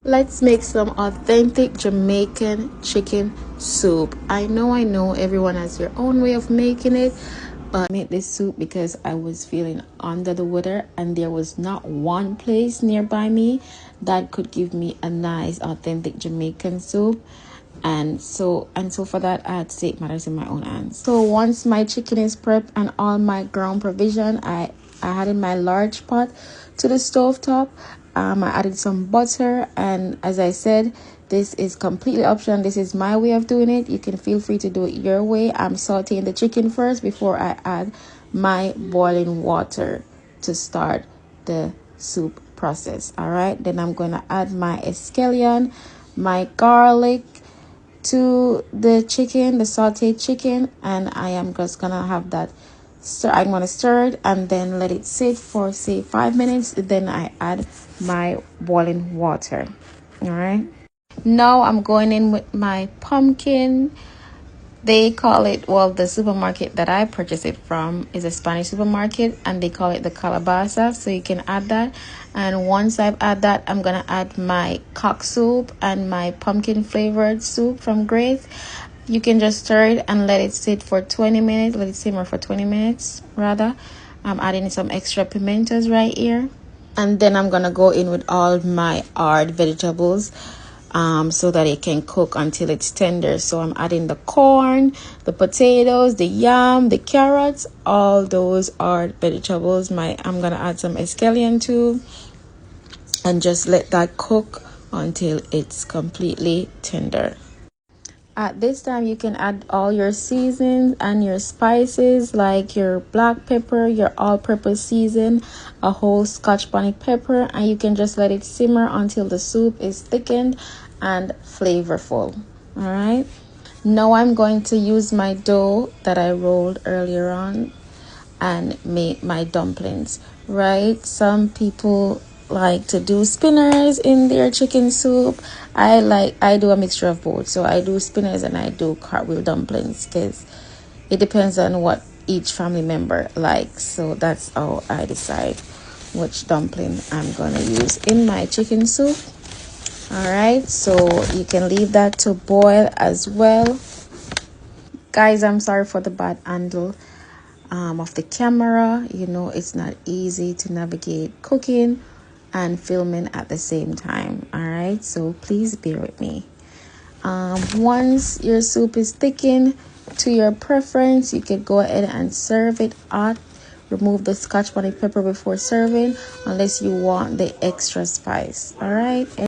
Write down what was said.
Let's make some authentic Jamaican chicken soup. I know everyone has their own way of making it, but I made this soup because I was feeling under the weather and there was not one place nearby me that could give me a nice authentic Jamaican soup. And so for that I had to take matters in my own hands. So once my chicken is prepped and all my ground provision, I had in my large pot to the stove top. I added some butter, and as I said, this is completely optional. This is my way of doing it. You can feel free to do it your way. I'm sauteing the chicken first before I add my boiling water to start the soup process. All right, then I'm going to add my scallion, my garlic to the chicken, the sauteed chicken, and I am just gonna have that I'm gonna stir it and then let it sit for say 5 minutes. Then I add my boiling water. All right, now I'm going in with my pumpkin. They call it, well, the supermarket that I purchase it from is a Spanish supermarket, and they call it the calabaza, so you can add that. And once I've added that, I'm gonna add my cock soup and my pumpkin flavored soup from Grace. You can just stir it and let it sit for 20 minutes, let it simmer for 20 minutes rather. I'm adding some extra pimentos right here, and then I'm gonna go in with all my hard vegetables so that it can cook until it's tender. So I'm adding the corn, the potatoes, the yam, the carrots, all those are vegetables. I'm gonna add some scallion too, and just let that cook until it's completely tender. At this time, you can add all your seasons and your spices, like your black pepper, your all-purpose season, a whole Scotch bonnet pepper, and you can just let it simmer until the soup is thickened and flavorful. All right. Now I'm going to use my dough that I rolled earlier on and make my dumplings. Right? Some people like to do spinners in their chicken soup. I do a mixture of both. So I do spinners and I do cartwheel dumplings because it depends on what each family member likes. So that's how I decide which dumpling I'm gonna use in my chicken soup. All right, so you can leave that to boil as well. Guys, I'm sorry for the bad angle of the camera. You know, it's not easy to navigate cooking and filming at the same time. All right, so please bear with me. Once your soup is thickened to your preference, you can go ahead and serve it hot. Remove the Scotch bonnet pepper before serving unless you want the extra spice. All right.